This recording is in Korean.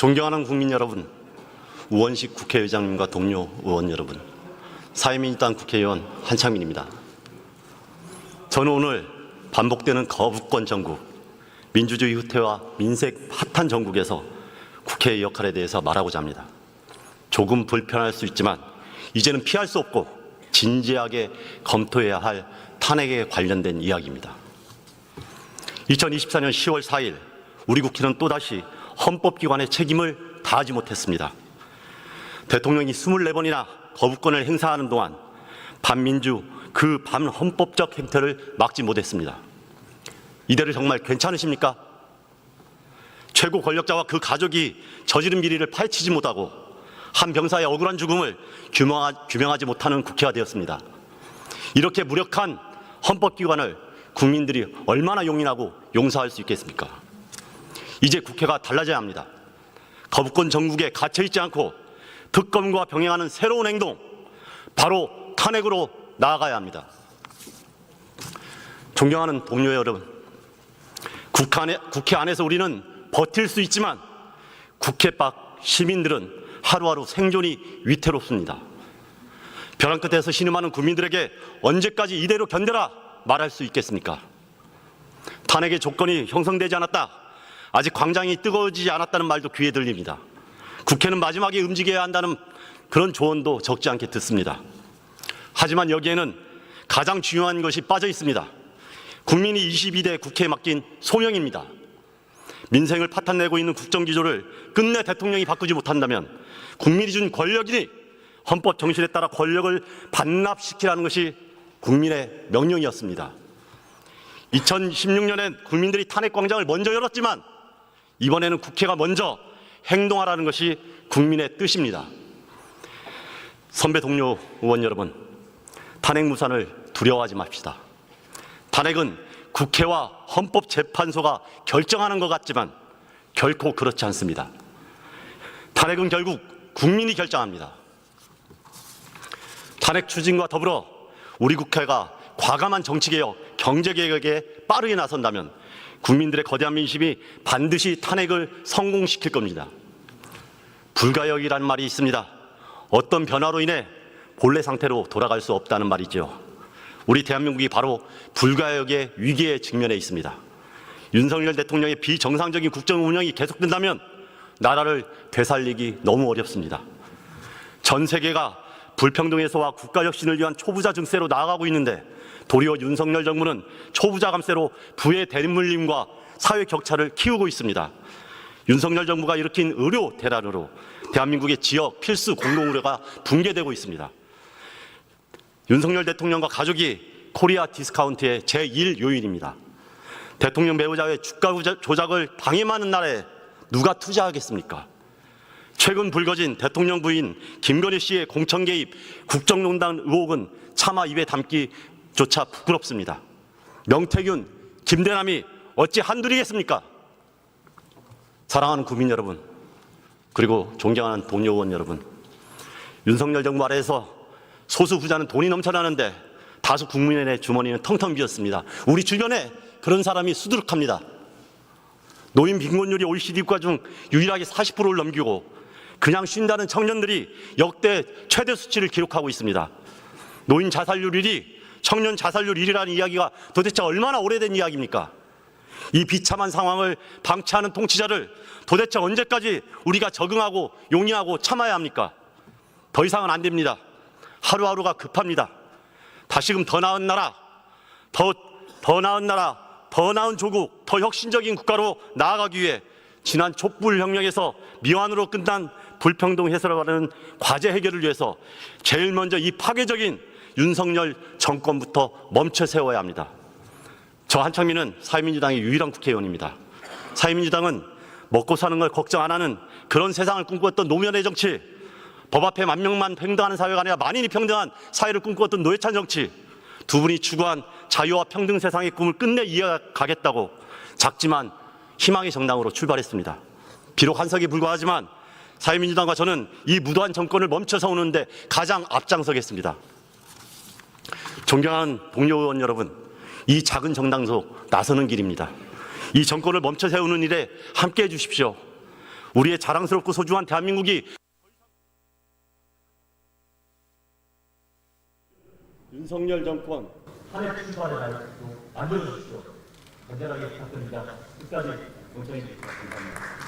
존경하는 국민 여러분, 우원식 국회의장님과 동료 의원 여러분, 사회민주당 국회의원 한창민입니다. 저는 오늘 반복되는 거부권 정국, 민주주의 후퇴와 민색 파탄 정국에서 국회의 역할에 대해서 말하고자 합니다. 조금 불편할 수 있지만 이제는 피할 수 없고 진지하게 검토해야 할 탄핵에 관련된 이야기입니다. 2024년 10월 4일 우리 국회는 또다시 헌법기관의 책임을 다하지 못했습니다. 대통령이 24번이나 거부권을 행사하는 동안 반민주 그 반헌법적 행태를 막지 못했습니다. 이대로 정말 괜찮으십니까? 최고 권력자와 그 가족이 저지른 비리를 파헤치지 못하고 한 병사의 억울한 죽음을 규명하지 못하는 국회가 되었습니다. 이렇게 무력한 헌법기관을 국민들이 얼마나 용인하고 용서할 수 있겠습니까? 이제 국회가 달라져야 합니다. 거부권 정국에 갇혀있지 않고 특검과 병행하는 새로운 행동, 바로 탄핵으로 나아가야 합니다. 존경하는 동료 여러분, 국회 안에서 우리는 버틸 수 있지만 국회 밖 시민들은 하루하루 생존이 위태롭습니다. 벼랑 끝에서 신음하는 국민들에게 언제까지 이대로 견뎌라 말할 수 있겠습니까? 탄핵의 조건이 형성되지 않았다, 아직 광장이 뜨거워지지 않았다는 말도 귀에 들립니다. 국회는 마지막에 움직여야 한다는 그런 조언도 적지 않게 듣습니다. 하지만 여기에는 가장 중요한 것이 빠져 있습니다. 국민이 22대 국회에 맡긴 소명입니다. 민생을 파탄내고 있는 국정기조를 끝내 대통령이 바꾸지 못한다면 국민이 준 권력이니 헌법 정신에 따라 권력을 반납시키라는 것이 국민의 명령이었습니다. 2016년엔 국민들이 탄핵광장을 먼저 열었지만 이번에는 국회가 먼저 행동하라는 것이 국민의 뜻입니다. 선배 동료 의원 여러분, 탄핵 무산을 두려워하지 맙시다. 탄핵은 국회와 헌법재판소가 결정하는 것 같지만 결코 그렇지 않습니다. 탄핵은 결국 국민이 결정합니다. 탄핵 추진과 더불어 우리 국회가 과감한 정치개혁, 경제개혁에 빠르게 나선다면 국민들의 거대한 민심이 반드시 탄핵을 성공시킬 겁니다. 불가역이라는 말이 있습니다. 어떤 변화로 인해 본래 상태로 돌아갈 수 없다는 말이죠. 우리 대한민국이 바로 불가역의 위기에 직면해 있습니다. 윤석열 대통령의 비정상적인 국정 운영이 계속된다면 나라를 되살리기 너무 어렵습니다. 전 세계가 불평등 해소와 국가혁신을 위한 초부자 증세로 나아가고 있는데 도리어 윤석열 정부는 초부자 감세로 부의 대물림과 사회 격차를 키우고 있습니다. 윤석열 정부가 일으킨 의료 대란으로 대한민국의 지역 필수 공공의료가 붕괴되고 있습니다. 윤석열 대통령과 가족이 코리아 디스카운트의 제1 요인입니다. 대통령 배우자의 주가 조작을 당해마는 나라에 누가 투자하겠습니까? 최근 불거진 대통령 부인 김건희 씨의 공천 개입 국정농단 의혹은 차마 입에 담기조차 부끄럽습니다. 명태균, 김대남이 어찌 한둘이겠습니까? 사랑하는 국민 여러분, 그리고 존경하는 동료 의원 여러분, 윤석열 정부 아래에서 소수 부자는 돈이 넘쳐나는데 다수 국민의 주머니는 텅텅 비었습니다. 우리 주변에 그런 사람이 수두룩합니다. 노인 빈곤율이 OECD 국가 중 유일하게 40%를 넘기고 그냥 쉰다는 청년들이 역대 최대 수치를 기록하고 있습니다. 노인 자살률 1위, 청년 자살률 1위라는 이야기가 도대체 얼마나 오래된 이야기입니까? 이 비참한 상황을 방치하는 통치자를 도대체 언제까지 우리가 적응하고 용인하고 참아야 합니까? 더 이상은 안 됩니다. 하루하루가 급합니다. 다시금 더 나은 나라, 더 나은 나라, 더 나은 조국, 더 혁신적인 국가로 나아가기 위해 지난 촛불혁명에서 미완으로 끝난 불평등 해소라는 과제 해결을 위해서 제일 먼저 이 파괴적인 윤석열 정권부터 멈춰 세워야 합니다. 저 한창민은 사회민주당의 유일한 국회의원입니다. 사회민주당은 먹고 사는 걸 걱정 안 하는 그런 세상을 꿈꾸었던 노무현의 정치, 법 앞에 만 명만 평등한 사회가 아니라 만인이 평등한 사회를 꿈꾸었던 노회찬 정치, 두 분이 추구한 자유와 평등 세상의 꿈을 끝내 이어가겠다고 작지만 희망의 정당으로 출발했습니다. 비록 한석에 불과하지만 사회민주당과 저는 이 무도한 정권을 멈춰 세우는데 가장 앞장서겠습니다. 존경하는 동료 의원 여러분, 이 작은 정당도 나서는 길입니다. 이 정권을 멈춰 세우는 일에 함께해 주십시오. 우리의 자랑스럽고 소중한 대한민국이 윤석열 정권 탄핵 출발의 날도 만들어주십시오. 간절하게 부탁드립니다. 끝까지 경청해 주시기 바랍니다.